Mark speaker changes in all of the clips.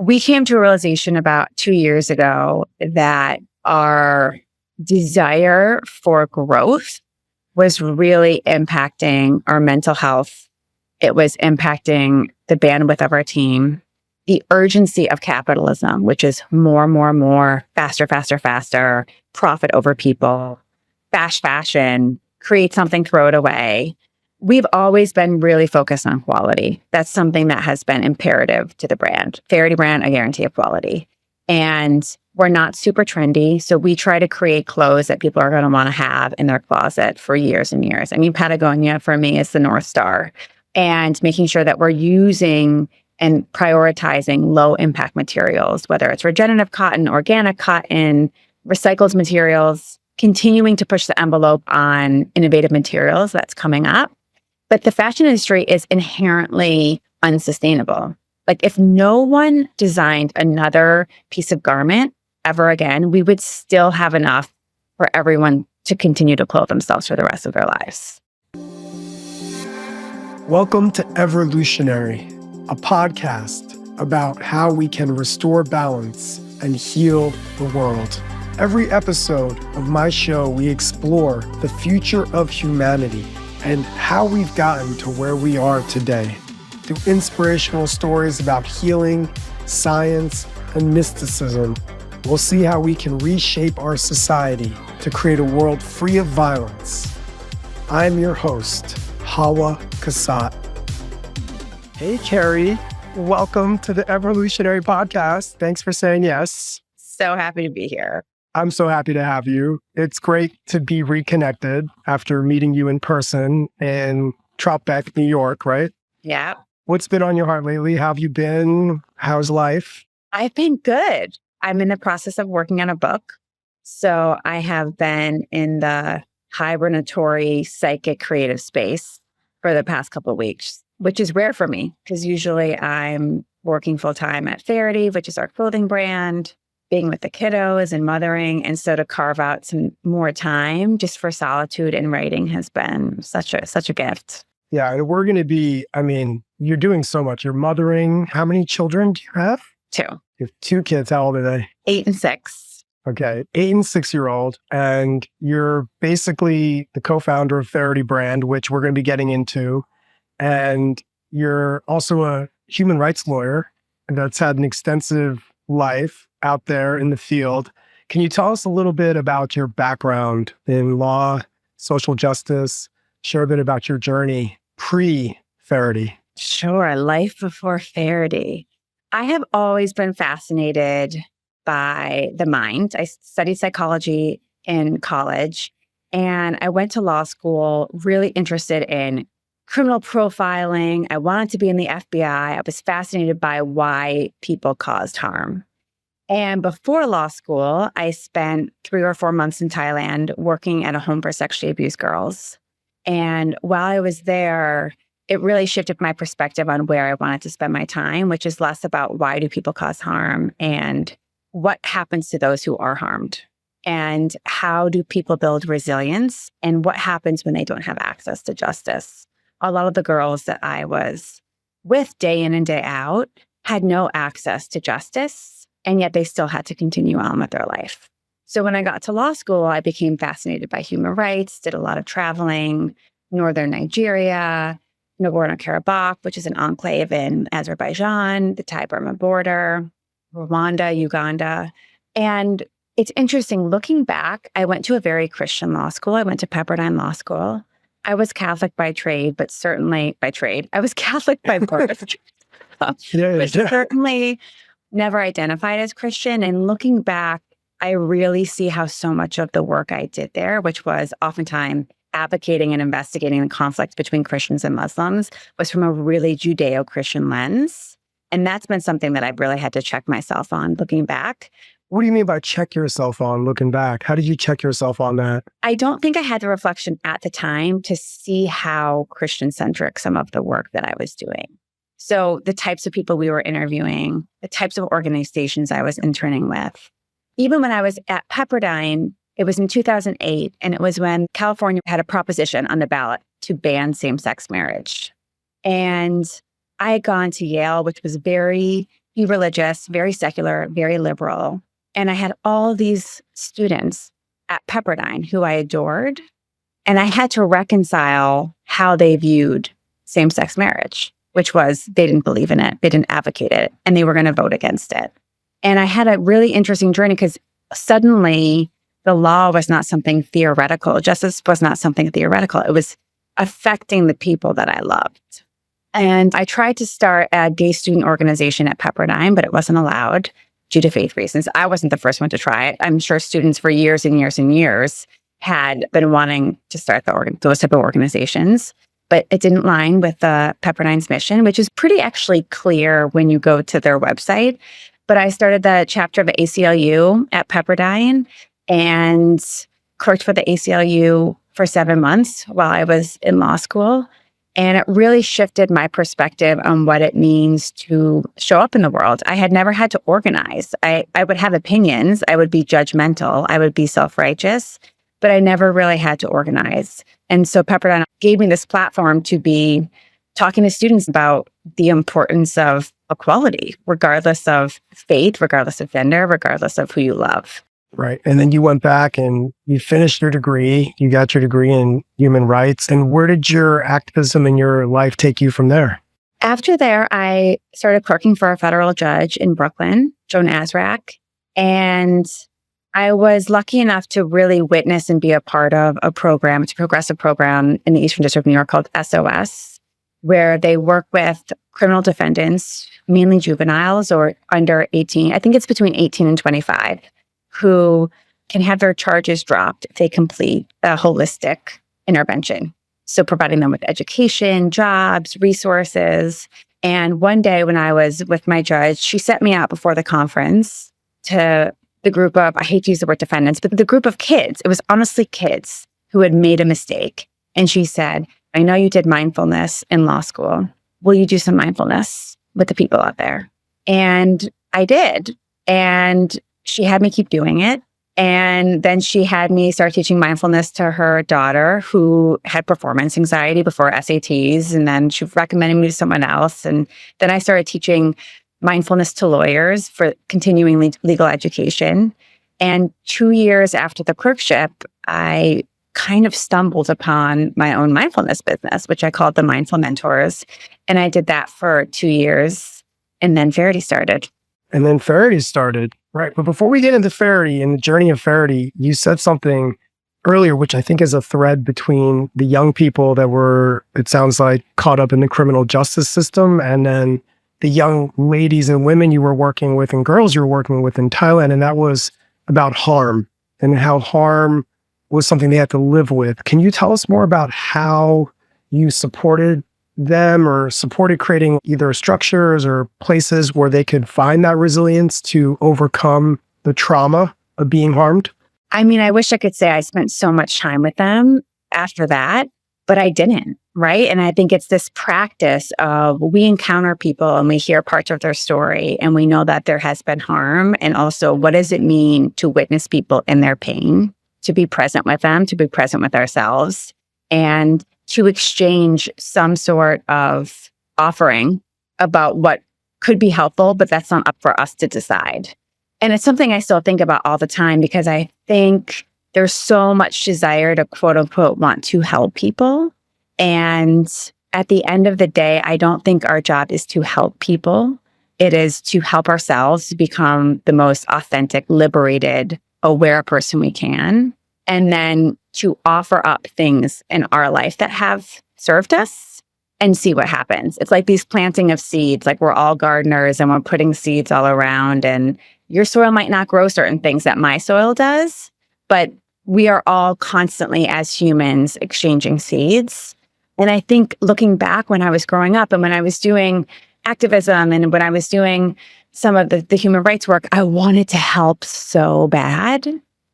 Speaker 1: We came to a realization about 2 years ago that our desire for growth was really impacting our mental health. It was impacting the bandwidth of our team, the urgency of capitalism, which is more, faster, profit over people, fast fashion, create something, throw it away. We've always been really focused on quality. That's something that has been imperative to the brand. Faherty brand, a guarantee of quality. And we're not super trendy. So we try to create clothes that people are going to want to have in their closet for years and years. I mean, Patagonia for me is the North Star. And making sure that we're using and prioritizing low impact materials, whether it's regenerative cotton, organic cotton, recycled materials, continuing to push the envelope on innovative materials that's coming up. But the fashion industry is inherently unsustainable. Like if no one designed another piece of garment ever again, we would still have enough for everyone to continue to clothe themselves for the rest of their lives.
Speaker 2: Welcome to Everlutionary, a podcast about how we can restore balance and heal the world. Every episode of my show, we explore the future of humanity and how we've gotten to where we are today. Through inspirational stories about healing, science, and mysticism, we'll see how we can reshape our society to create a world free of violence. I'm your host, Hawah Kasat. Hey, Kerry. Welcome to the Everlutionary podcast. Thanks for saying yes.
Speaker 1: So happy to be here.
Speaker 2: I'm so happy to have you. It's great to be reconnected after meeting you in person in Troutbeck, New York, right?
Speaker 1: Yeah.
Speaker 2: What's been on your heart lately? How have you been? How's life?
Speaker 1: I've been good. I'm in the process of working on a book. So I have been in the hibernatory psychic creative space for the past couple of weeks, which is rare for me because usually I'm working full time at Faherty, which is our clothing brand, being with the kiddos and mothering. And so to carve out some more time just for solitude and writing has been such a gift.
Speaker 2: Yeah, and we're going to be, you're doing so much. You're mothering. How many children do you have?
Speaker 1: 2.
Speaker 2: You have 2 kids. How old are they?
Speaker 1: 8 and 6.
Speaker 2: Okay, 8 and 6-year-old. And you're basically the co-founder of Faherty brand, which we're going to be getting into. And you're also a human rights lawyer that's had an extensive life out there in the field. Can you tell us a little bit about your background in law, social justice, share a bit about your journey pre-Faherty?
Speaker 1: Sure. Life before Faherty. I have always been fascinated by the mind. I studied psychology in college and I went to law school really interested in criminal profiling. I wanted to be in the FBI. I was fascinated by why people caused harm. And before law school, I spent 3 or 4 months in Thailand working at a home for sexually abused girls. And while I was there, it really shifted my perspective on where I wanted to spend my time, which is less about why do people cause harm and what happens to those who are harmed and how do people build resilience and what happens when they don't have access to justice. A lot of the girls that I was with day in and day out had no access to justice. And yet they still had to continue on with their life. So when I got to law school, I became fascinated by human rights, did a lot of traveling, northern Nigeria, Nagorno-Karabakh, which is an enclave in Azerbaijan, the Thai-Burma border, Rwanda, Uganda. And it's interesting, looking back, I went to a very Christian law school. I went to Pepperdine Law School. I was Catholic by trade, but certainly by trade. I was Catholic by birth. But certainly never identified as Christian. And looking back, I really see how so much of the work I did there, which was oftentimes advocating and investigating the conflict between Christians and Muslims, was from a really Judeo-Christian lens. And that's been something that I've really had to check myself on looking back.
Speaker 2: What do you mean by check yourself on looking back? How did you check yourself on that?
Speaker 1: I don't think I had the reflection at the time to see how Christian-centric some of the work that I was doing. So the types of people we were interviewing, the types of organizations I was interning with. Even when I was at Pepperdine, it was in 2008, and it was when California had a proposition on the ballot to ban same-sex marriage. And I had gone to Yale, which was very religious, very secular, very liberal. And I had all these students at Pepperdine who I adored. And I had to reconcile how they viewed same-sex marriage, which was they didn't believe in it, they didn't advocate it, and they were going to vote against it. And I had a really interesting journey because suddenly the law was not something theoretical. Justice was not something theoretical. It was affecting the people that I loved. And I tried to start a gay student organization at Pepperdine, but it wasn't allowed due to faith reasons. I wasn't the first one to try it. I'm sure students for years and years and years had been wanting to start those type of organizations, but it didn't line with Pepperdine's mission, which is pretty actually clear when you go to their website. But I started the chapter of the ACLU at Pepperdine and clerked for the ACLU for 7 months while I was in law school. And it really shifted my perspective on what it means to show up in the world. I had never had to organize. I would have opinions. I would be judgmental. I would be self-righteous, but I never really had to organize. And so Pepperdine gave me this platform to be talking to students about the importance of equality, regardless of faith, regardless of gender, regardless of who you love.
Speaker 2: Right. And then you went back and you finished your degree. You got your degree in human rights. And where did your activism in your life take you from there?
Speaker 1: After there, I started clerking for a federal judge in Brooklyn, Joan Azraq. And I was lucky enough to really witness and be a part of a program, it's a progressive program in the Eastern District of New York called SOS, where they work with criminal defendants, mainly juveniles or under 18. I think it's between 18 and 25. Who can have their charges dropped if they complete a holistic intervention. So providing them with education, jobs, resources. And one day when I was with my judge, she set me out before the conference to the group of, I hate to use the word defendants, but the group of kids. It was honestly kids who had made a mistake. And she said, I know you did mindfulness in law school. Will you do some mindfulness with the people out there? And I did. And she had me keep doing it. And then she had me start teaching mindfulness to her daughter who had performance anxiety before SATs. And then she recommended me to someone else. And then I started teaching mindfulness to lawyers for continuing legal education. And 2 years after the clerkship, I kind of stumbled upon my own mindfulness business, which I called the Mindful Mentors. And I did that for 2 years. And then Faherty started.
Speaker 2: And then Faherty started. Right. But before we get into Faherty and the journey of Faherty, you said something earlier, which I think is a thread between the young people that were, it sounds like, caught up in the criminal justice system, and then the young ladies and women you were working with and girls you were working with in Thailand. And that was about harm and how harm was something they had to live with. Can you tell us more about how you supported them or supported creating either structures or places where they could find that resilience to overcome the trauma of being harmed?
Speaker 1: I mean, I wish I could say I spent so much time with them after that, but I didn't, right? And I think it's this practice of we encounter people and we hear parts of their story and we know that there has been harm. And also, what does it mean to witness people in their pain, to be present with them, to be present with ourselves, and to exchange some sort of offering about what could be helpful, but that's not up for us to decide. And it's something I still think about all the time because I think there's so much desire to quote unquote want to help people. And at the end of the day, I don't think our job is to help people. It is to help ourselves to become the most authentic, liberated, aware person we can. And then to offer up things in our life that have served us and see what happens. It's like these planting of seeds, like we're all gardeners and we're putting seeds all around, and your soil might not grow certain things that my soil does, but we are all constantly as humans exchanging seeds. And I think looking back when I was growing up and when I was doing activism and when I was doing some of the human rights work, I wanted to help so bad.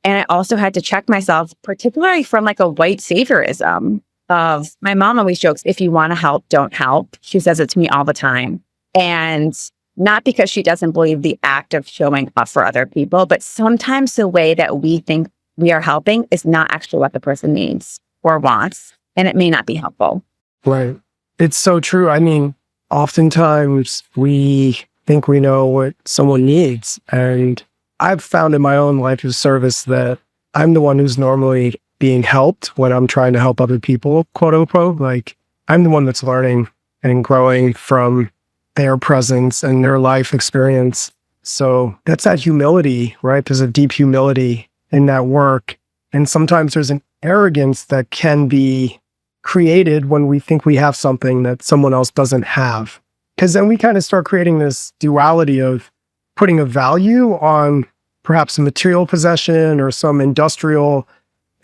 Speaker 1: And I also had to check myself, particularly from like a white saviorism of my mom always jokes, if you want to help, don't help. She says it to me all the time. And not because she doesn't believe the act of showing up for other people, but sometimes the way that we think we are helping is not actually what the person needs or wants. And it may not be helpful.
Speaker 2: Right. It's so true. I mean, oftentimes we think we know what someone needs. And I've found in my own life of service that I'm the one who's normally being helped when I'm trying to help other people, quote unquote. Like, I'm the one that's learning and growing from their presence and their life experience. So that's that humility, right? There's a deep humility in that work. And sometimes there's an arrogance that can be created when we think we have something that someone else doesn't have. Because then we kind of start creating this duality of putting a value on perhaps a material possession or some industrial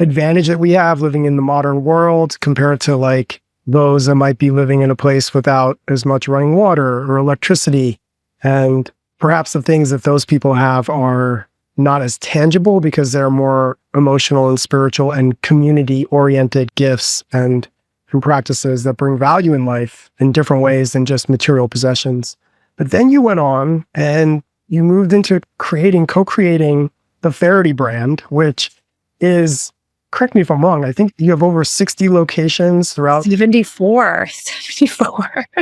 Speaker 2: advantage that we have living in the modern world compared to like those that might be living in a place without as much running water or electricity. And perhaps the things that those people have are not as tangible because they're more emotional and spiritual and community-oriented gifts and practices that bring value in life in different ways than just material possessions. But then you went on and you moved into co-creating the Faherty brand, which is, correct me if I'm wrong, I think you have over 60 locations throughout.
Speaker 1: 74.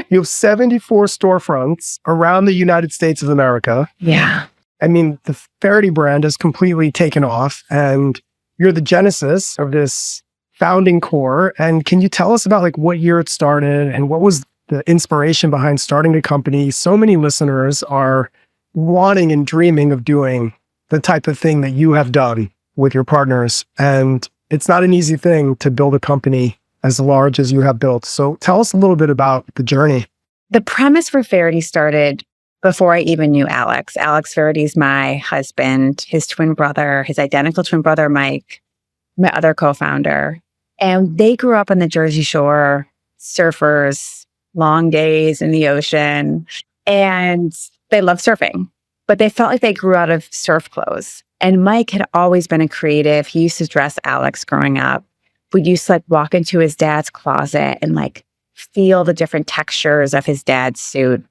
Speaker 2: You have 74 storefronts around the United States of America.
Speaker 1: Yeah.
Speaker 2: I mean, the Faherty brand has completely taken off, and you're the genesis of this founding core. And can you tell us about like what year it started and what was the inspiration behind starting the company? So many listeners are wanting and dreaming of doing the type of thing that you have done with your partners. And it's not an easy thing to build a company as large as you have built. So tell us a little bit about the journey.
Speaker 1: The premise for Faherty started before I even knew Alex. Alex Faherty's my husband, his twin brother, his identical twin brother, Mike, my other co-founder. And they grew up on the Jersey Shore, surfers, long days in the ocean, and they love surfing, but they felt like they grew out of surf clothes. And Mike had always been a creative. He used to dress Alex growing up. We used to like walk into his dad's closet and like feel the different textures of his dad's suit.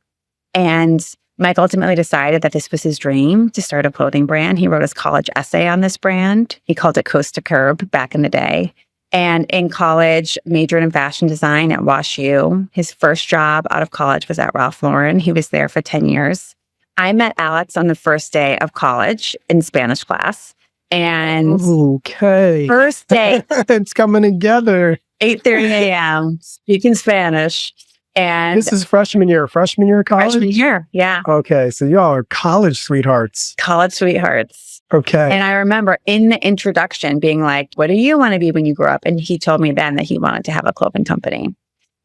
Speaker 1: And Mike ultimately decided that this was his dream to start a clothing brand. He wrote his college essay on this brand. He called it Coast to Curb back in the day. And in college, majored in fashion design at WashU. His first job out of college was at Ralph Lauren. He was there for 10 years. I met Alex on the first day of college in Spanish class. And
Speaker 2: okay,
Speaker 1: first day,
Speaker 2: it's coming together.
Speaker 1: 8:30 a.m., speaking Spanish. And
Speaker 2: this is freshman year of college?
Speaker 1: Freshman year, yeah.
Speaker 2: Okay, so y'all are college sweethearts.
Speaker 1: College sweethearts.
Speaker 2: Okay.
Speaker 1: And I remember in the introduction being like, what do you want to be when you grow up? And he told me then that he wanted to have a clothing company.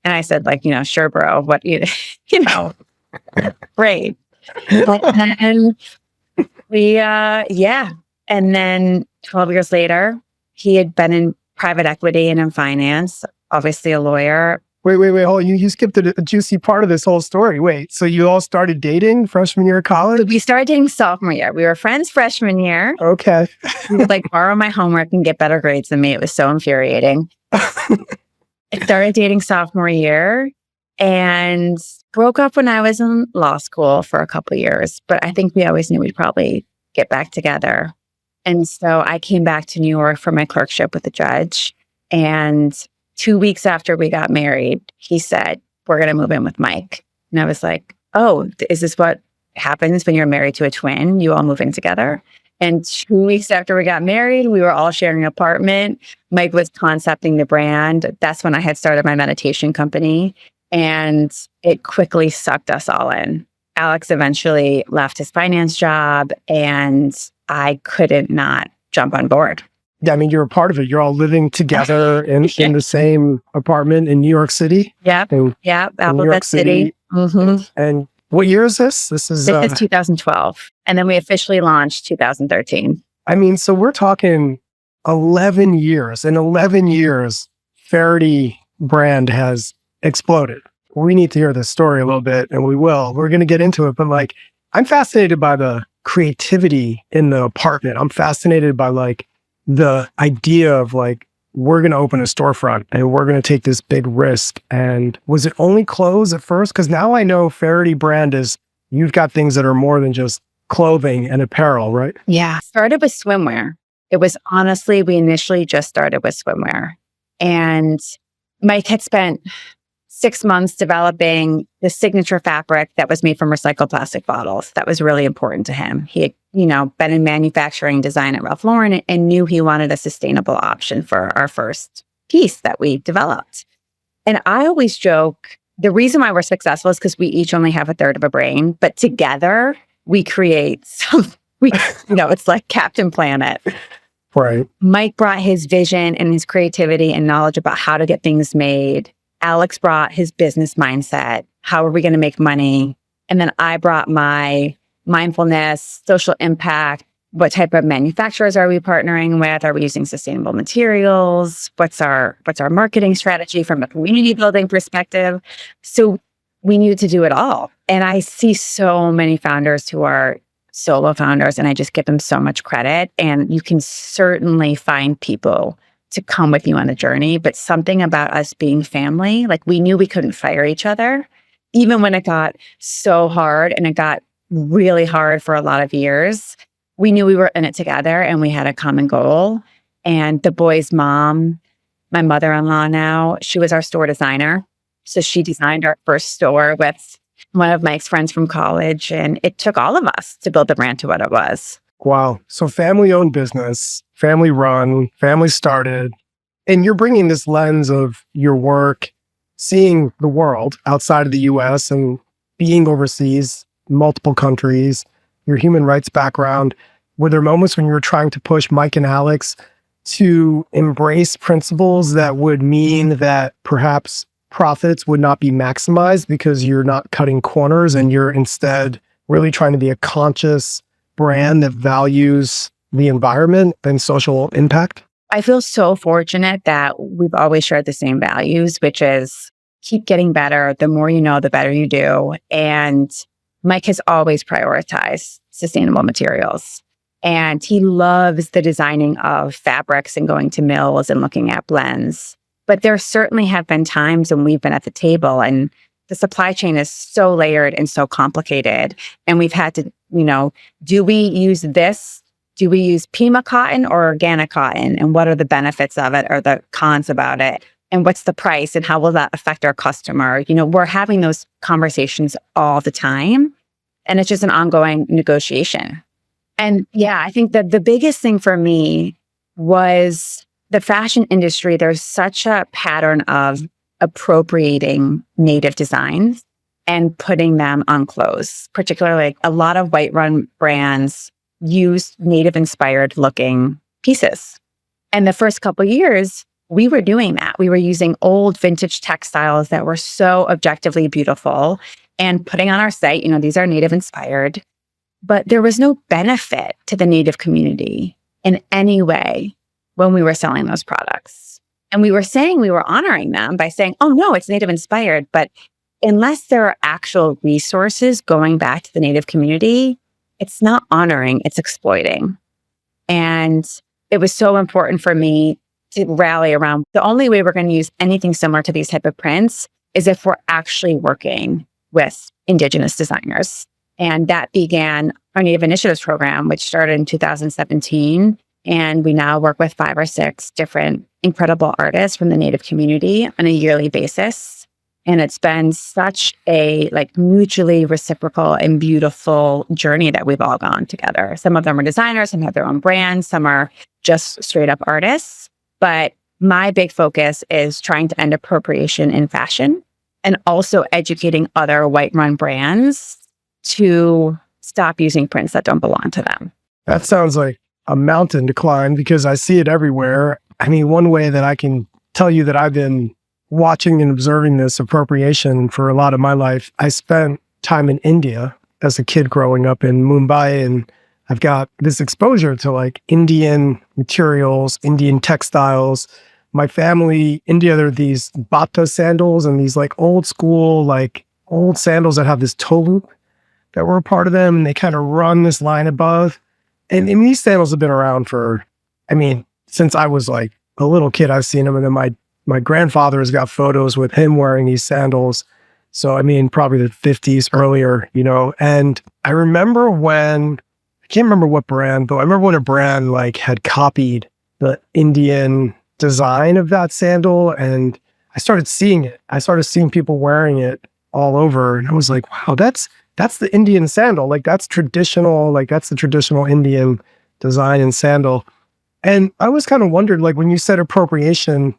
Speaker 1: And I said, like, sure, bro, what, great. And we, And then 12 years later, he had been in private equity and in finance, obviously a lawyer.
Speaker 2: Wait, hold on. You skipped a juicy part of this whole story. Wait, so you all started dating freshman year of college?
Speaker 1: We started dating sophomore year. We were friends freshman year.
Speaker 2: Okay.
Speaker 1: He would like borrow my homework and get better grades than me. It was so infuriating. I started dating sophomore year and broke up when I was in law school for a couple of years. But I think we always knew we'd probably get back together. And so I came back to New York for my clerkship with the judge. And 2 weeks after we got married, he said, we're going to move in with Mike. And I was like, oh, is this what happens when you're married to a twin? You all move in together? And 2 weeks after we got married, we were all sharing an apartment. Mike was concepting the brand. That's when I had started my meditation company. And it quickly sucked us all in. Alex eventually left his finance job and I couldn't not jump on board.
Speaker 2: Yeah, I mean, you're a part of it. You're all living together in the same apartment in New York City.
Speaker 1: Yep. Alphabet City. Mm-hmm.
Speaker 2: And what year is this? This is
Speaker 1: 2012. And then we officially launched 2013.
Speaker 2: I mean, so we're talking 11 years. In 11 years, Faherty brand has exploded. We need to hear this story a little bit, and we will. We're going to get into it. But like, I'm fascinated by the creativity in the apartment. I'm fascinated by like the idea of like, we're going to open a storefront and we're going to take this big risk. And was it only clothes at first? Because now I know Faherty brand is, you've got things that are more than just clothing and apparel, right?
Speaker 1: Yeah. Started with swimwear. It was honestly, we initially just started with swimwear. And Mike had spent 6 months developing the signature fabric that was made from recycled plastic bottles. That was really important to him. He had, been in manufacturing design at Ralph Lauren and knew he wanted a sustainable option for our first piece that we developed. And I always joke, the reason why we're successful is because we each only have a third of a brain, but together we create it's like Captain Planet.
Speaker 2: Right.
Speaker 1: Mike brought his vision and his creativity and knowledge about how to get things made. Alex brought his business mindset. How are we going to make money? And then I brought my mindfulness, social impact. What type of manufacturers are we partnering with? Are we using sustainable materials? What's our marketing strategy from a community building perspective? So we needed to do it all. And I see so many founders who are solo founders, and I just give them so much credit. And you can certainly find people to come with you on the journey, but something about us being family, like we knew we couldn't fire each other, even when it got so hard, and it got really hard for a lot of years. We knew we were in it together and we had a common goal. And the boys' mom, my mother-in-law now, she was our store designer. So she designed our first store with one of Mike's friends from college. And it took all of us to build the brand to what it was.
Speaker 2: Wow. So family-owned business, family-run, family-started, and you're bringing this lens of your work, seeing the world outside of the U.S. and being overseas, multiple countries, your human rights background. Were there moments when you were trying to push Mike and Alex to embrace principles that would mean that perhaps profits would not be maximized because you're not cutting corners and you're instead really trying to be a conscious brand that values the environment and social impact?
Speaker 1: I feel so fortunate that we've always shared the same values, which is keep getting better. The more you know, the better you do. And Mike has always prioritized sustainable materials. And he loves the designing of fabrics and going to mills and looking at blends. But there certainly have been times when we've been at the table and the supply chain is so layered and so complicated. And we've had to, do we use this? Do we use Pima cotton or organic cotton? And what are the benefits of it or the cons about it? And what's the price? And how will that affect our customer? We're having those conversations all the time. And it's just an ongoing negotiation. And yeah, I think that the biggest thing for me was the fashion industry. There's such a pattern of appropriating native designs and putting them on clothes. Particularly, a lot of white-run brands use native-inspired looking pieces. And the first couple of years, we were doing that. We were using old vintage textiles that were so objectively beautiful and putting on our site, these are native-inspired. But there was no benefit to the native community in any way when we were selling those products. And we were saying we were honoring them by saying, oh no, it's native inspired. But unless there are actual resources going back to the native community, it's not honoring, it's exploiting. And it was so important for me to rally around the only way we're going to use anything similar to these type of prints is if we're actually working with Indigenous designers. And that began our Native Initiatives program, which started in 2017. And we now work with 5 or 6 different incredible artists from the Native community on a yearly basis. And it's been such a mutually reciprocal and beautiful journey that we've all gone together. Some of them are designers, some have their own brands, some are just straight up artists. But my big focus is trying to end appropriation in fashion and also educating other white-run brands to stop using prints that don't belong to them.
Speaker 2: That sounds like a mountain to climb because I see it everywhere. I mean, one way that I can tell you that I've been watching and observing this appropriation for a lot of my life, I spent time in India as a kid growing up in Mumbai, and I've got this exposure to Indian materials, Indian textiles. My family, India, there are these bata sandals and these old school, old sandals that have this toe loop that were a part of them. And they kind of run this line above. And these sandals have been around since I was a little kid. I've seen them. And then my grandfather has got photos with him wearing these sandals. So, probably the 50s earlier, And I remember I can't remember what brand, though. I remember when a brand had copied the Indian design of that sandal. And I started seeing it. I started seeing people wearing it all over. And I was like, wow, that's the Indian sandal. Like that's traditional, like that's the traditional Indian design and sandal. And I always kind of wondered, like when you said appropriation,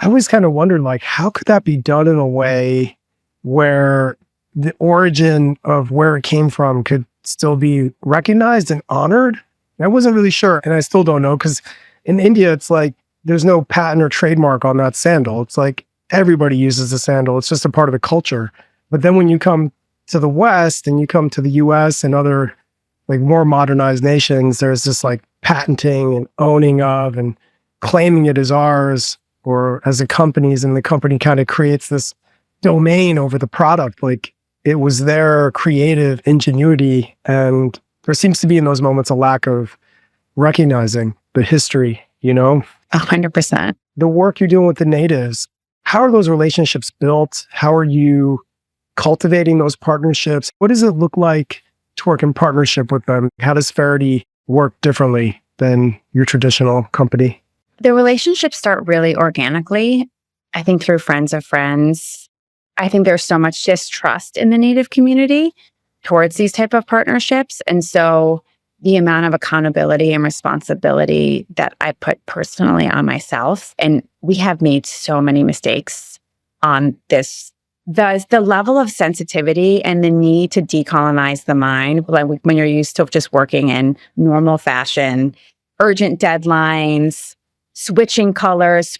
Speaker 2: I always kind of wondered, like, how could that be done in a way where the origin of where it came from could still be recognized and honored? And I wasn't really sure. And I still don't know, because in India, it's like there's no patent or trademark on that sandal. It's like everybody uses the sandal. It's just a part of the culture. But then when you come to the West and you come to the US and other like more modernized nations, there's this like patenting and owning of and claiming it as ours or as a company's, and the company kind of creates this domain over the product. Like it was their creative ingenuity. And there seems to be in those moments a lack of recognizing the history,
Speaker 1: 100%.
Speaker 2: The work you're doing with the natives, how are those relationships built? How are you cultivating those partnerships? What does it look like to work in partnership with them? How does Faherty work differently than your traditional company?
Speaker 1: The relationships start really organically, I think through friends of friends. I think there's so much distrust in the Native community towards these type of partnerships. And so the amount of accountability and responsibility that I put personally on myself, and we have made so many mistakes on this. The level of sensitivity and the need to decolonize the mind, like when you're used to just working in normal fashion, urgent deadlines, switching colors,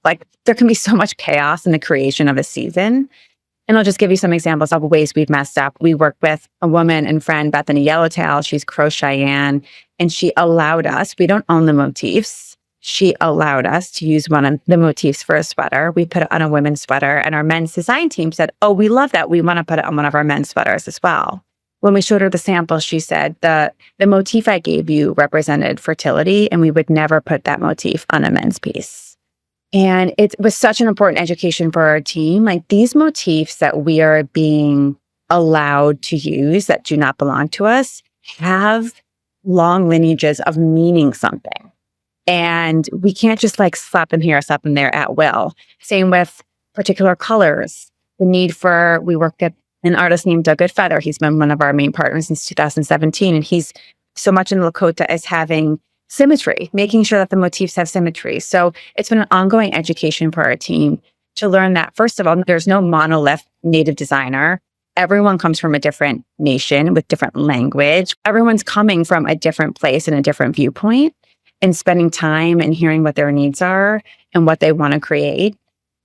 Speaker 1: like there can be so much chaos in the creation of a season. And I'll just give you some examples of ways we've messed up. We worked with a woman and friend, Bethany Yellowtail. She's Crow Cheyenne, and she allowed us, we don't own the motifs. She allowed us to use one of the motifs for a sweater. We put it on a women's sweater, and our men's design team said, oh, we love that. We want to put it on one of our men's sweaters as well. When we showed her the sample, she said, the motif I gave you represented fertility, and we would never put that motif on a men's piece. And it was such an important education for our team. Like these motifs that we are being allowed to use that do not belong to us have long lineages of meaning something. And we can't just like slap them here, slap them there at will. Same with particular colors. The need for, we worked at an artist named Doug Goodfeather. He's been one of our main partners since 2017. And he's so much in Lakota as having symmetry, making sure that the motifs have symmetry. So it's been an ongoing education for our team to learn that, first of all, there's no monolith native designer. Everyone comes from a different nation with different language. Everyone's coming from a different place and a different viewpoint, and spending time and hearing what their needs are and what they want to create.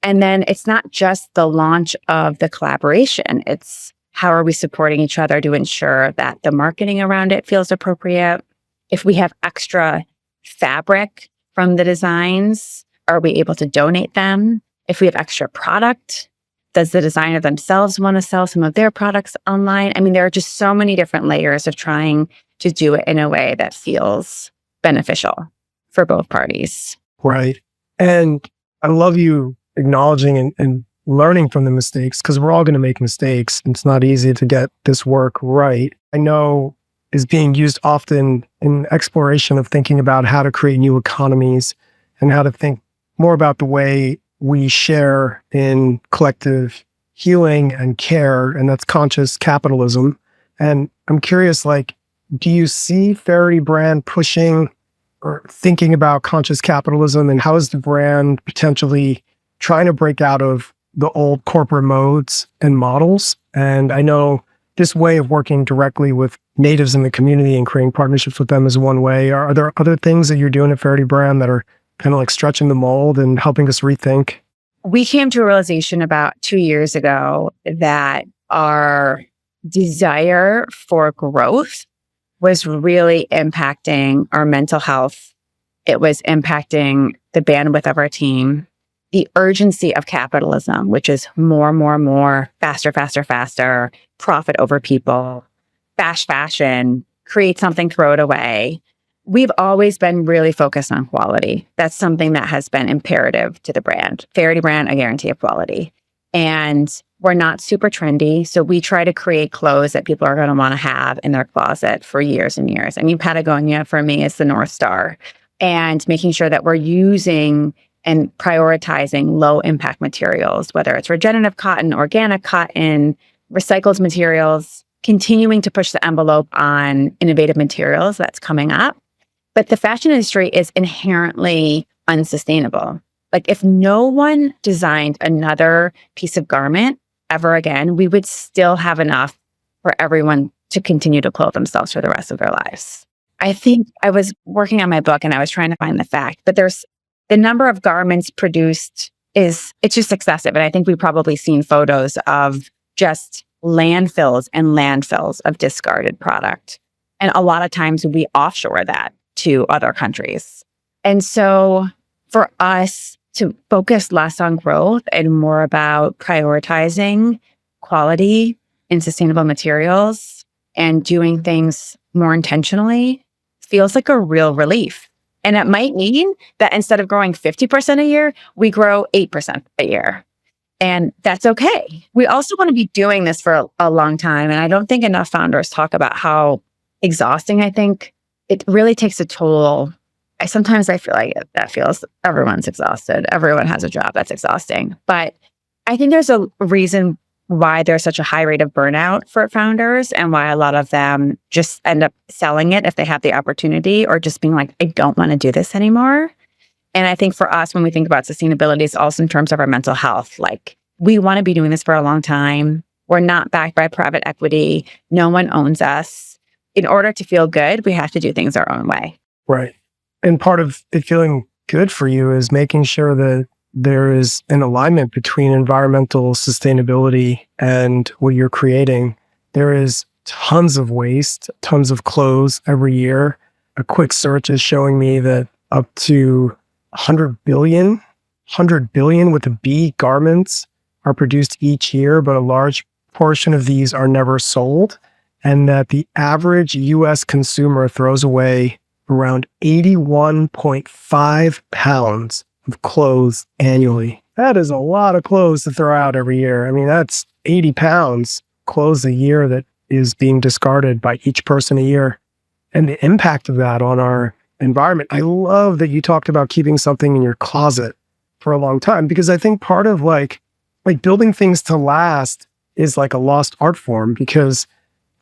Speaker 1: And then it's not just the launch of the collaboration. It's how are we supporting each other to ensure that the marketing around it feels appropriate? If we have extra fabric from the designs, are we able to donate them? If we have extra product, does the designer themselves want to sell some of their products online? I mean, there are just so many different layers of trying to do it in a way that feels beneficial for both parties.
Speaker 2: Right. And I love you acknowledging and learning from the mistakes, because we're all going to make mistakes. It's not easy to get this work right. I know is being used often in exploration of thinking about how to create new economies and how to think more about the way we share in collective healing and care, and that's conscious capitalism. And I'm curious, like, do you see Faherty brand pushing or thinking about conscious capitalism, and how is the brand potentially trying to break out of the old corporate modes and models? And I know this way of working directly with natives in the community and creating partnerships with them is one way. Are there other things that you're doing at Faherty brand that are kind of like stretching the mold and helping us rethink?
Speaker 1: We came to a realization about 2 years ago that our desire for growth was really impacting our mental health. It was impacting the bandwidth of our team. The urgency of capitalism, which is more, faster, profit over people, fast fashion, create something, throw it away. We've always been really focused on quality. That's something that has been imperative to the brand. Faherty brand, a guarantee of quality. And we're not super trendy, so we try to create clothes that people are going to want to have in their closet for years and years. I mean, Patagonia for me is the North Star. And making sure that we're using and prioritizing low impact materials, whether it's regenerative cotton, organic cotton, recycled materials, continuing to push the envelope on innovative materials that's coming up. But the fashion industry is inherently unsustainable. Like if no one designed another piece of garment ever again, we would still have enough for everyone to continue to clothe themselves for the rest of their lives. I think I was working on my book and I was trying to find the fact, but there's the number of garments produced it's just excessive. And I think we've probably seen photos of just landfills and landfills of discarded product. And a lot of times we offshore that to other countries. And so for us to focus less on growth and more about prioritizing quality and sustainable materials and doing things more intentionally feels like a real relief. And it might mean that instead of growing 50% a year, we grow 8% a year. And that's okay. We also want to be doing this for a long time. And I don't think enough founders talk about how exhausting I think it really takes a toll. Sometimes I feel like everyone's exhausted. Everyone has a job that's exhausting. But I think there's a reason why there's such a high rate of burnout for founders and why a lot of them just end up selling it if they have the opportunity or just being like, I don't want to do this anymore. And I think for us, when we think about sustainability, it's also in terms of our mental health. Like we want to be doing this for a long time. We're not backed by private equity. No one owns us. In order to feel good, we have to do things our own way.
Speaker 2: Right. And part of it feeling good for you is making sure that there is an alignment between environmental sustainability and what you're creating. There is tons of waste, tons of clothes every year. A quick search is showing me that up to 100 billion with a B garments are produced each year, but a large portion of these are never sold. And that the average US consumer throws away around 81.5 pounds of clothes annually. That is a lot of clothes to throw out every year. I mean, that's 80 pounds clothes a year that is being discarded by each person a year. And the impact of that on our environment. I love that you talked about keeping something in your closet for a long time, because I think part of like building things to last is like a lost art form, because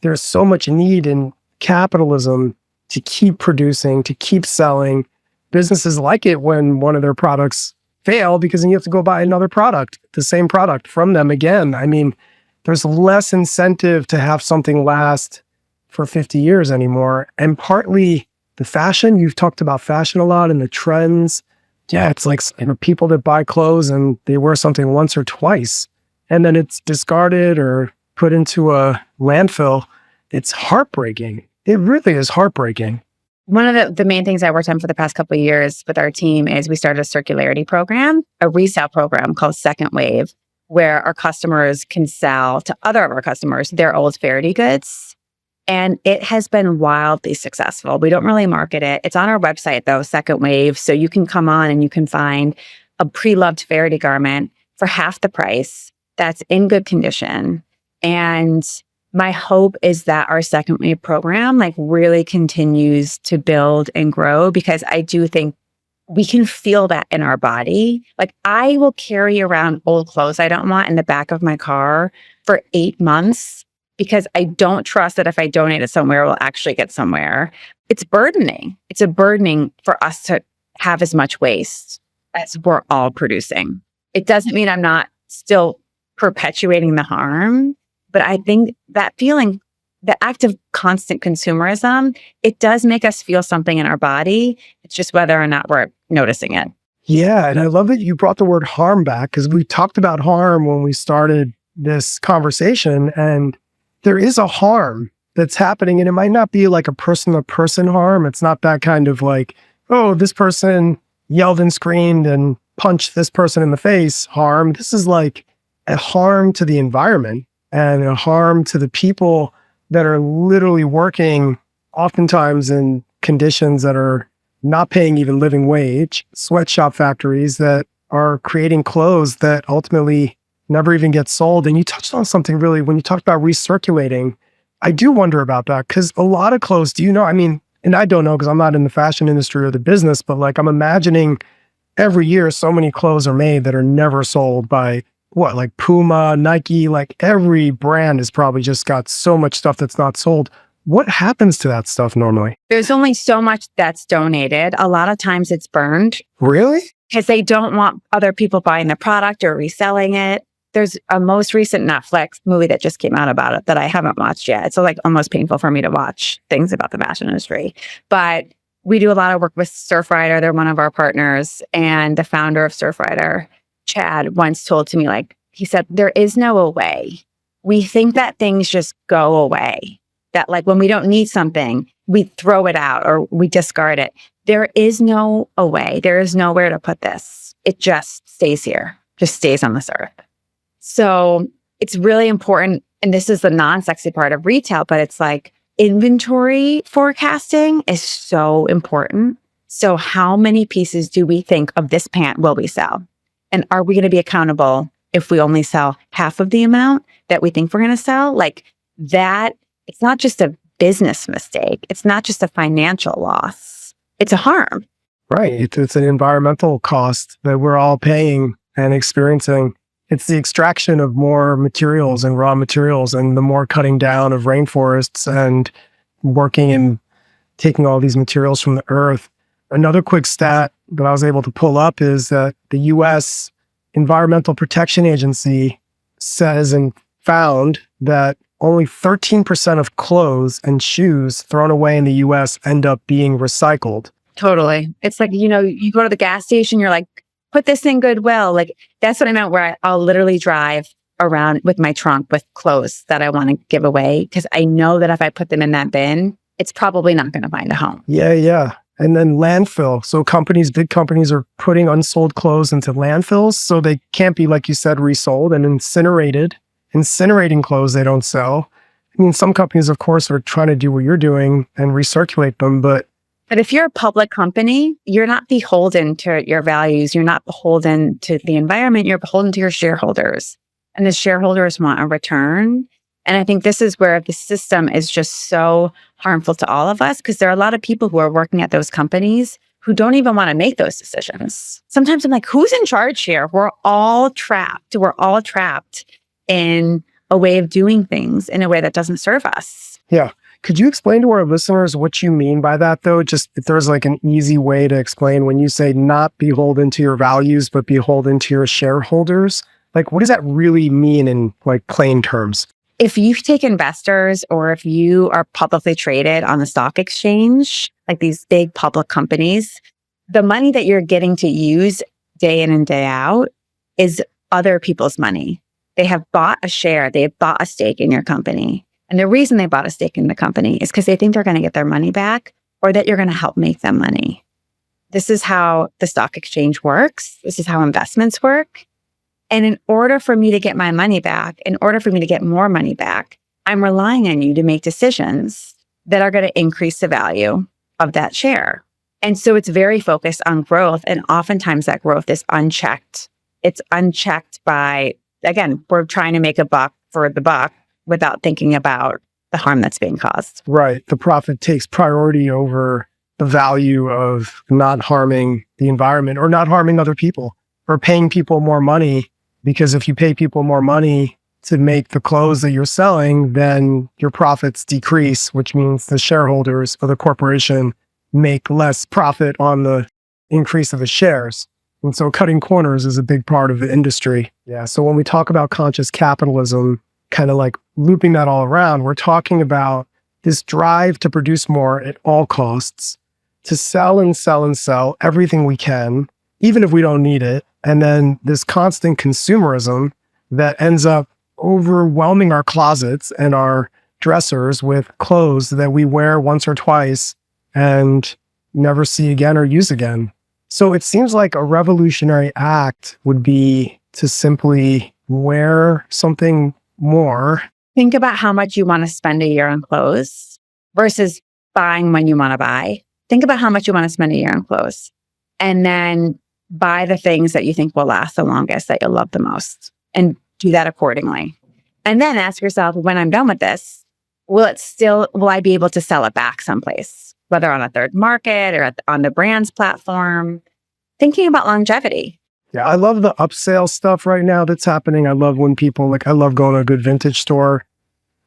Speaker 2: there's so much need in capitalism to keep producing, to keep selling. Businesses like it when one of their products fail, because then you have to go buy another product, the same product from them again. I mean, there's less incentive to have something last for 50 years anymore. And partly the fashion, you've talked about fashion a lot and the trends. Yeah, it's like people that buy clothes and they wear something once or twice, and then it's discarded or put into a landfill. It's heartbreaking. It really is heartbreaking.
Speaker 1: One of the main things I worked on for the past couple of years with our team is we started a circularity program, a resale program called Second Wave, where our customers can sell to other of our customers their old Faherty goods. And it has been wildly successful. We don't really market it. It's on our website, though, Second Wave. So you can come on and you can find a pre-loved Faherty garment for half the price that's in good condition. And my hope is that our Second Wave program really continues to build and grow, because I do think we can feel that in our body. Like I will carry around old clothes I don't want in the back of my car for 8 months because I don't trust that if I donate it somewhere, it will actually get somewhere. It's burdening. It's burdening for us to have as much waste as we're all producing. It doesn't mean I'm not still perpetuating the harm, but I think that feeling, the act of constant consumerism, it does make us feel something in our body. It's just whether or not we're noticing it.
Speaker 2: Yeah. And I love that you brought the word harm back, because we talked about harm when we started this conversation, and there is a harm that's happening, and it might not be like a person-to-person harm. It's not that kind of like, oh, this person yelled and screamed and punched this person in the face harm. This is like a harm to the environment and a harm to the people that are literally working oftentimes in conditions that are not paying even living wage, sweatshop factories that are creating clothes that ultimately never even get sold. And you touched on something really, when you talked about recirculating, I do wonder about that, because a lot of clothes, and I don't know because I'm not in the fashion industry or the business, but I'm imagining every year, so many clothes are made that are never sold by like Puma, Nike, like every brand has probably just got so much stuff that's not sold. What happens to that stuff normally?
Speaker 1: There's only so much that's donated. A lot of times it's burned.
Speaker 2: Really?
Speaker 1: Because they don't want other people buying the product or reselling it. There's a most recent Netflix movie that just came out about it that I haven't watched yet. It's like almost painful for me to watch things about the fashion industry. But we do a lot of work with Surfrider. They're one of our partners. And the founder of Surfrider, Chad, once told to me, like, he said, there is no way. We think that things just go away. That like when we don't need something, we throw it out or we discard it. There is no way. There is nowhere to put this. It just stays here, just stays on this earth. So it's really important. And this is the non-sexy part of retail, but it's like inventory forecasting is so important. So how many pieces do we think of this pant will we sell? And are we going to be accountable if we only sell half of the amount that we think we're going to sell? Like that, it's not just a business mistake. It's not just a financial loss. It's a harm.
Speaker 2: Right. It's an environmental cost that we're all paying and experiencing. It's the extraction of more materials and raw materials and the more cutting down of rainforests and working and taking all these materials from the earth. Another quick stat that I was able to pull up is that the U.S. Environmental Protection Agency says and found that only 13% of clothes and shoes thrown away in the U.S. end up being recycled.
Speaker 1: Totally. It's like, you go to the gas station, you're like, put this in Goodwill. Like, that's what I meant, where I'll literally drive around with my trunk with clothes that I want to give away because I know that if I put them in that bin, it's probably not going to find a home.
Speaker 2: Yeah. And then landfill. So big companies are putting unsold clothes into landfills so they can't be, like you said, resold and incinerated. Incinerating clothes they don't sell. I mean, some companies, of course, are trying to do what you're doing and recirculate them, but
Speaker 1: if you're a public company, you're not beholden to your values. You're not beholden to the environment. You're beholden to your shareholders. And the shareholders want a return. And I think this is where the system is just so harmful to all of us because there are a lot of people who are working at those companies who don't even want to make those decisions. Sometimes I'm like, who's in charge here? We're all trapped. We're all trapped in a way of doing things in a way that doesn't serve us.
Speaker 2: Yeah. Could you explain to our listeners what you mean by that, though? Just if there's like an easy way to explain when you say not beholden to your values, but beholden to your shareholders, like what does that really mean in like plain terms?
Speaker 1: If you take investors or if you are publicly traded on the stock exchange, like these big public companies, the money that you're getting to use day in and day out is other people's money. They have bought a share, they have bought a stake in your company. And the reason they bought a stake in the company is because they think they're going to get their money back or that you're going to help make them money. This is how the stock exchange works. This is how investments work. And in order for me to get my money back, in order for me to get more money back, I'm relying on you to make decisions that are going to increase the value of that share. And so it's very focused on growth. And oftentimes that growth is unchecked. It's unchecked by, again, we're trying to make a buck for the buck without thinking about the harm that's being caused.
Speaker 2: Right. The profit takes priority over the value of not harming the environment or not harming other people or paying people more money. Because if you pay people more money to make the clothes that you're selling, then your profits decrease, which means the shareholders of the corporation make less profit on the increase of the shares. And so cutting corners is a big part of the industry. Yeah. So when we talk about conscious capitalism, kind of like looping that all around, we're talking about this drive to produce more at all costs, to sell and sell and sell everything we can, even if we don't need it. And then this constant consumerism that ends up overwhelming our closets and our dressers with clothes that we wear once or twice and never see again or use again. So it seems like a revolutionary act would be to simply wear something more.
Speaker 1: Think about how much you want to spend a year on clothes versus buying when you want to buy. Think about how much you want to spend a year on clothes and then buy the things that you think will last the longest, that you'll love the most, and do that accordingly. And then ask yourself, when I'm done with this, will I be able to sell it back someplace, whether on a third market or on the brand's platform? thinking about longevity.
Speaker 2: Yeah, I love the upsale stuff right now that's happening. I love when people I love going to a good vintage store.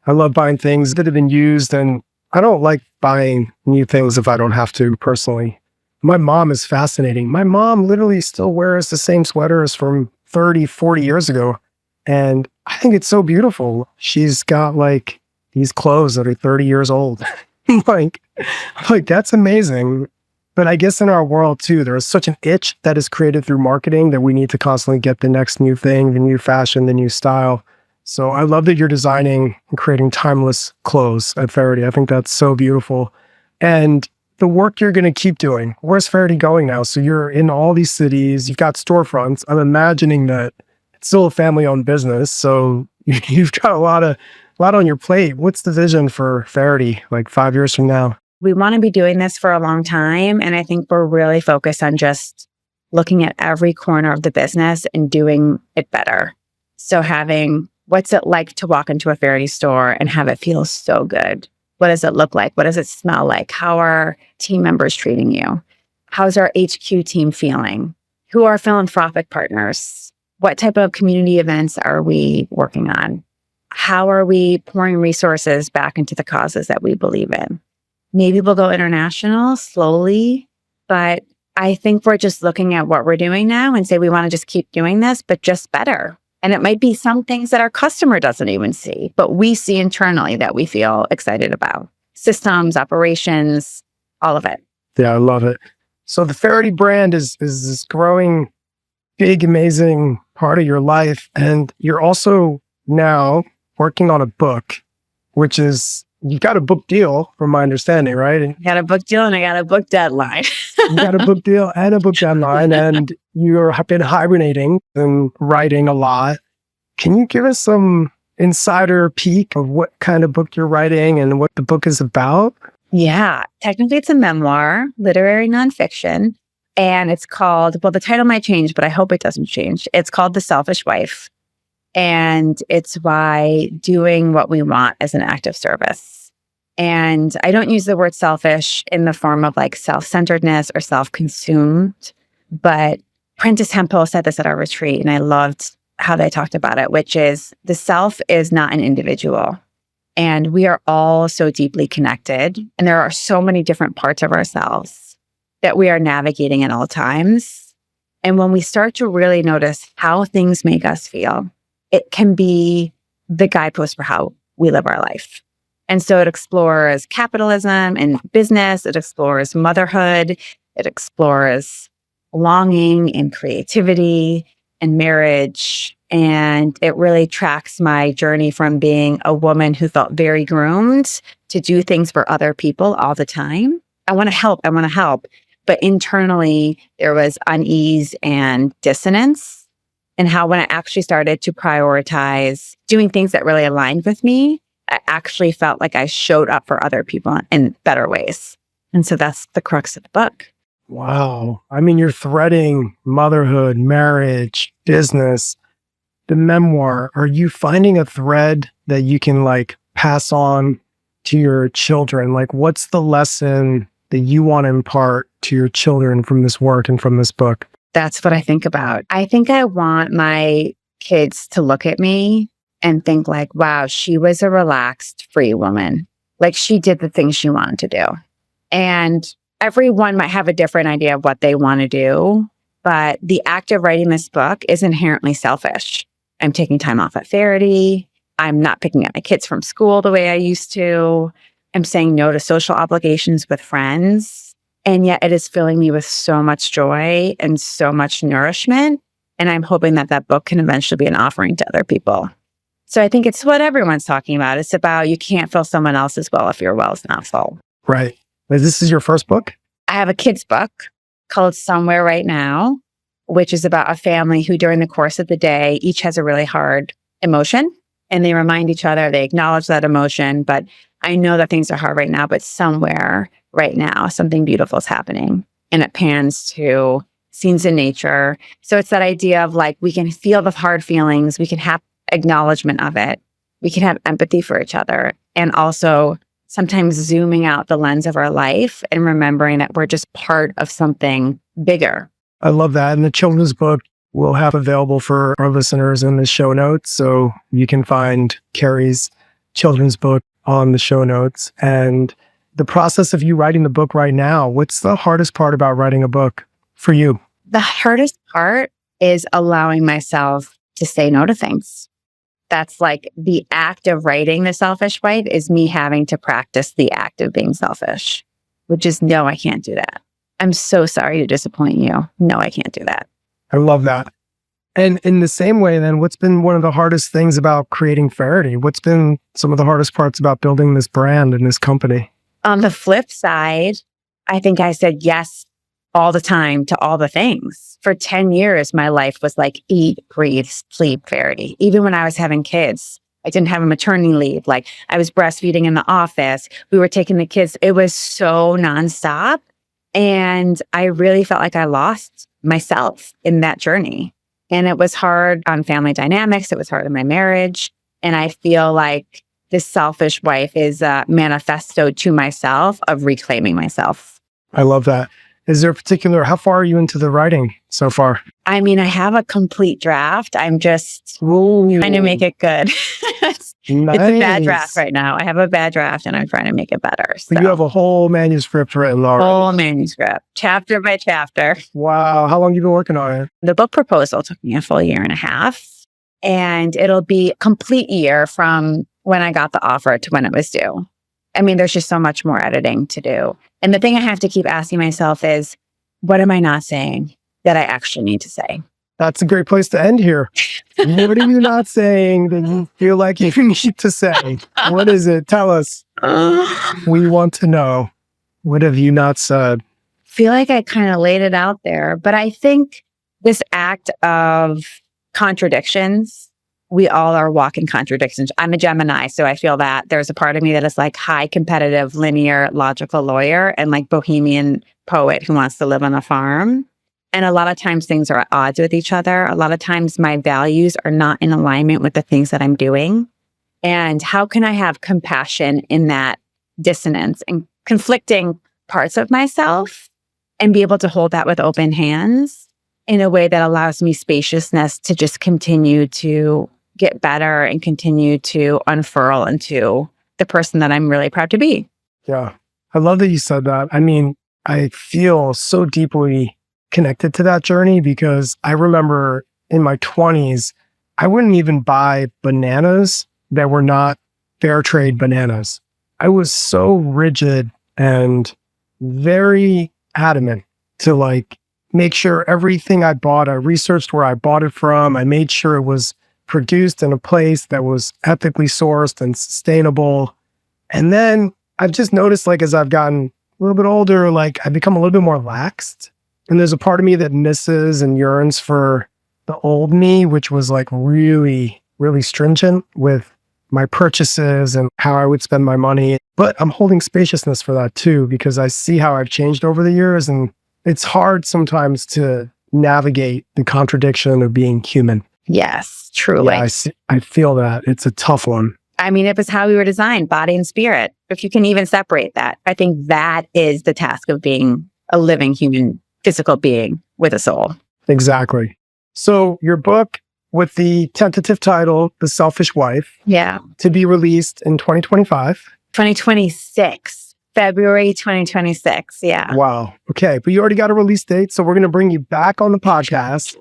Speaker 2: I love buying things that have been used, and I don't like buying new things if I don't have to personally. My mom is fascinating. My mom literally still wears the same sweaters from 30, 40 years ago. And I think it's so beautiful. She's got like these clothes that are 30 years old. like, like that's amazing. But I guess in our world too, there is such an itch that is created through marketing that we need to constantly get the next new thing, the new fashion, the new style. So I love that you're designing and creating timeless clothes at Faherty. I think that's so beautiful. And the work you're going to keep doing, where's Faherty going now? So you're in all these cities, you've got storefronts. I'm imagining that it's still a family-owned business. So you've got a lot on your plate. What's the vision for Faherty, like 5 years from now?
Speaker 1: We want to be doing this for a long time. And I think we're really focused on just looking at every corner of the business and doing it better. So having, what's it like to walk into a Faherty store and have it feel so good? What does it look like? What does it smell like? How are team members treating you? How's our HQ team feeling? Who are philanthropic partners? What type of community events are we working on? How are we pouring resources back into the causes that we believe in? Maybe we'll go international slowly, but I think we're just looking at what we're doing now and say we want to just keep doing this, but just better. And it might be some things that our customer doesn't even see, but we see internally that we feel excited about. Systems, operations, all of it.
Speaker 2: Yeah, I love it. So the Faherty brand is this growing, big, amazing part of your life. And you're also now working on a book, which is, you've got a book deal from my understanding, right?
Speaker 1: I got a book deal and I got a book deadline.
Speaker 2: You got a book deal and a book deadline, and you've been hibernating and writing a lot. Can you give us some insider peek of what kind of book you're writing and what the book is about?
Speaker 1: Yeah, technically it's a memoir, literary nonfiction, and it's called, well, the title might change, but I hope it doesn't change. It's called The Selfish Wife, and it's why doing what we want is an act of service. And I don't use the word selfish in the form of like self-centeredness or self-consumed, but Prentice Hemphill said this at our retreat, and I loved how they talked about it, which is the self is not an individual. And we are all so deeply connected. And there are so many different parts of ourselves that we are navigating at all times. And when we start to really notice how things make us feel, it can be the guidepost for how we live our life. And so it explores capitalism and business. It explores motherhood. It explores longing and creativity and marriage. And it really tracks my journey from being a woman who felt very groomed to do things for other people all the time. I want to help. But internally, there was unease and dissonance. And how when I actually started to prioritize doing things that really aligned with me, I actually felt like I showed up for other people in better ways. And so that's the crux of the book.
Speaker 2: Wow. I mean, you're threading motherhood, marriage, business, the memoir. Are you finding a thread that you can like pass on to your children? Like, what's the lesson that you want to impart to your children from this work and from this book?
Speaker 1: That's what I think about. I think I want my kids to look at me and think like, wow, she was a relaxed, free woman. Like she did the things she wanted to do. And everyone might have a different idea of what they want to do, but the act of writing this book is inherently selfish. I'm taking time off at Faherty. I'm not picking up my kids from school the way I used to. I'm saying no to social obligations with friends. And yet it is filling me with so much joy and so much nourishment. And I'm hoping that that book can eventually be an offering to other people. So I think it's what everyone's talking about. It's about you can't fill someone else's well if your well is not full.
Speaker 2: Right. This is your first book?
Speaker 1: I have a kid's book called Somewhere Right Now, which is about a family who during the course of the day, each has a really hard emotion and they remind each other, they acknowledge that emotion, but I know that things are hard right now, but somewhere right now, something beautiful is happening. And it pans to scenes in nature. So it's that idea of like, we can feel the hard feelings, we can have acknowledgement of it, we can have empathy for each other, and also sometimes zooming out the lens of our life and remembering that we're just part of something bigger.
Speaker 2: I love that. And the children's book we'll have available for our listeners in the show notes. So you can find Kerry's children's book on the show notes. And the process of you writing the book right now, what's the hardest part about writing a book for you?
Speaker 1: The hardest part is allowing myself to say no to things. That's like the act of writing The Selfish Wife is me having to practice the act of being selfish, which is no, I can't do that. I'm so sorry to disappoint you. No, I can't do that.
Speaker 2: I love that. And in the same way, then, what's been one of the hardest things about creating Faherty? What's been some of the hardest parts about building this brand and this company?
Speaker 1: On the flip side, I think I said yes all the time to all the things. For 10 years, my life was like eat, breathe, sleep, Faherty. Even when I was having kids, I didn't have a maternity leave. Like I was breastfeeding in the office. We were taking the kids. It was so nonstop. And I really felt like I lost myself in that journey. And it was hard on family dynamics. It was hard in my marriage. And I feel like this Selfish Wife is a manifesto to myself of reclaiming myself.
Speaker 2: I love that. Is there a particular, how far are you into the writing so far?
Speaker 1: I mean, I have a complete draft. I'm just trying to make it good. It's
Speaker 2: Nice.
Speaker 1: a bad draft right now. I have a bad draft and I'm trying to make it better. So.
Speaker 2: But you have a whole manuscript written already.
Speaker 1: Whole manuscript, chapter by chapter.
Speaker 2: Wow. How long have you been working on it?
Speaker 1: The book proposal took me a full year and a half. And it'll be a complete year from when I got the offer to when it was due. I mean, there's just so much more editing to do. And the thing I have to keep asking myself is, what am I not saying that I actually need to say?
Speaker 2: That's a great place to end here. What are you not saying that you feel like you need to say? What is it? Tell us. We want to know. What have you not said?
Speaker 1: Feel like I kind of laid it out there, but I think this act of contradictions, we all are walking contradictions. I'm a Gemini, so I feel that there's a part of me that is like high competitive, linear, logical lawyer and like bohemian poet who wants to live on a farm. And a lot of times things are at odds with each other. A lot of times my values are not in alignment with the things that I'm doing. And how can I have compassion in that dissonance and conflicting parts of myself and be able to hold that with open hands in a way that allows me spaciousness to just continue to get better and continue to unfurl into the person that I'm really proud to be.
Speaker 2: Yeah. I love that you said that. I mean, I feel so deeply connected to that journey because I remember in my 20s, I wouldn't even buy bananas that were not fair trade bananas. I was so rigid and very adamant to like make sure everything I bought, I researched where I bought it from. I made sure it was produced in a place that was ethically sourced and sustainable. And then I've just noticed, like, as I've gotten a little bit older, like I've become a little bit more laxed. And there's a part of me that misses and yearns for the old me, which was like really, really stringent with my purchases and how I would spend my money. But I'm holding spaciousness for that too, because I see how I've changed over the years. And it's hard sometimes to navigate the contradiction of being human.
Speaker 1: Yes, truly.
Speaker 2: Yeah, I feel that. It's a tough one.
Speaker 1: I mean, it was how we were designed, body and spirit. If you can even separate that, I think that is the task of being a living human physical being with a soul.
Speaker 2: Exactly. So your book with the tentative title, The Selfish Wife, to be released in 2025.
Speaker 1: 2026. February 2026. Yeah.
Speaker 2: Wow. Okay. But you already got a release date. So we're going to bring you back on the podcast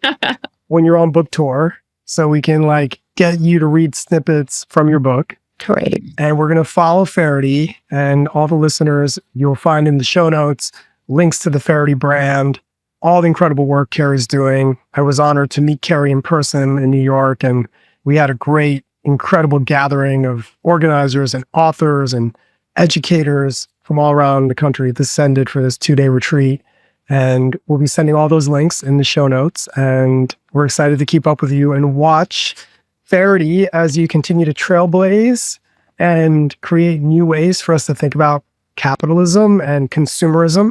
Speaker 2: when you're on book tour. So we can like get you to read snippets from your book.
Speaker 1: Great.
Speaker 2: And we're going to follow Faherty, and all the listeners you'll find in the show notes, links to the Faherty brand, all the incredible work Kerry's doing. I was honored to meet Kerry in person in New York, and we had a great, incredible gathering of organizers and authors and educators from all around the country descended for this 2-day retreat. And we'll be sending all those links in the show notes. And we're excited to keep up with you and watch Faherty as you continue to trailblaze and create new ways for us to think about capitalism and consumerism.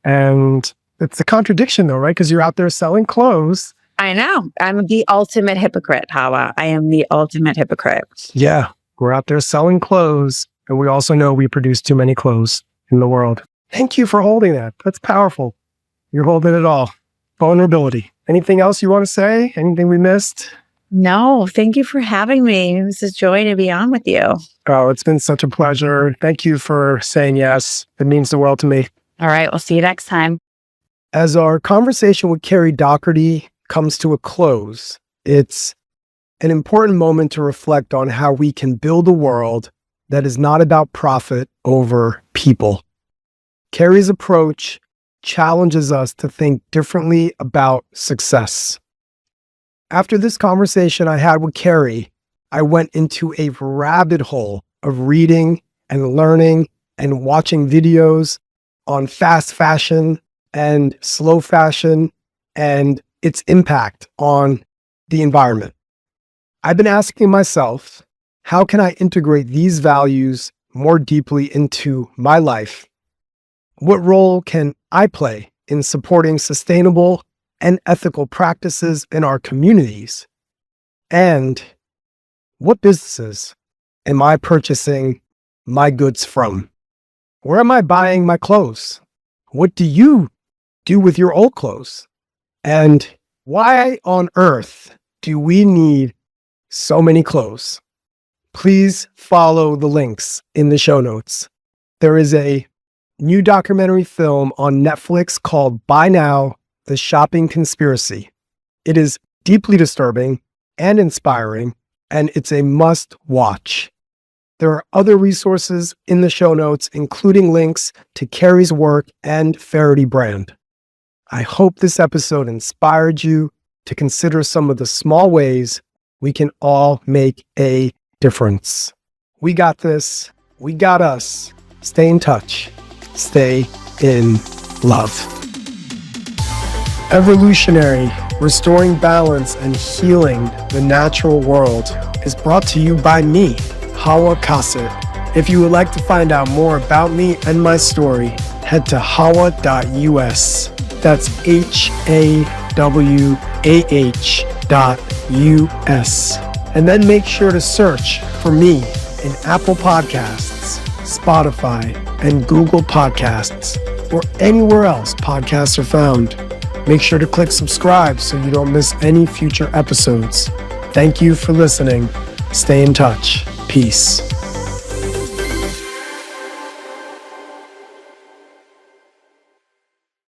Speaker 2: And it's a contradiction though, right? Because you're out there selling clothes.
Speaker 1: I know. I'm the ultimate hypocrite, Hawah. I am the ultimate hypocrite.
Speaker 2: Yeah. We're out there selling clothes. And we also know we produce too many clothes in the world. Thank you for holding that. That's powerful. You're holding it all. vulnerability. Anything else you want to say? Anything we missed?
Speaker 1: No, thank you for having me. It was a joy to be on with you.
Speaker 2: Oh, it's been such a pleasure. Thank you for saying yes. It means the world to me.
Speaker 1: All right, we'll see you next time.
Speaker 2: As our conversation with Kerry Docherty comes to a close, it's an important moment to reflect on how we can build a world that is not about profit over people. Kerry's approach challenges us to think differently about success. After this conversation I had with Kerry, I went into a rabbit hole of reading and learning and watching videos on fast fashion and slow fashion and its impact on the environment. I've been asking myself, how can I integrate these values more deeply into my life? What role can I play in supporting sustainable and ethical practices in our communities? And what businesses am I purchasing my goods from? Where am I buying my clothes? What do you do with your old clothes? And why on earth do we need so many clothes? Please follow the links in the show notes. There is a new documentary film on Netflix called Buy Now, The Shopping Conspiracy. It is deeply disturbing and inspiring, and it's a must watch. There are other resources in the show notes, including links to Kerry's work and Faherty brand. I hope this episode inspired you to consider some of the small ways we can all make a difference. We got this. We got us. Stay in touch. Stay in love. Everlutionary, restoring balance and healing the natural world, is brought to you by me, Hawah Kasat. If you would like to find out more about me and my story, head to hawah.us. That's HAWAH.US. And then make sure to search for me in Apple Podcasts, Spotify, and Google Podcasts, or anywhere else podcasts are found. Make sure to click subscribe so you don't miss any future episodes. Thank you for listening. Stay in touch. Peace.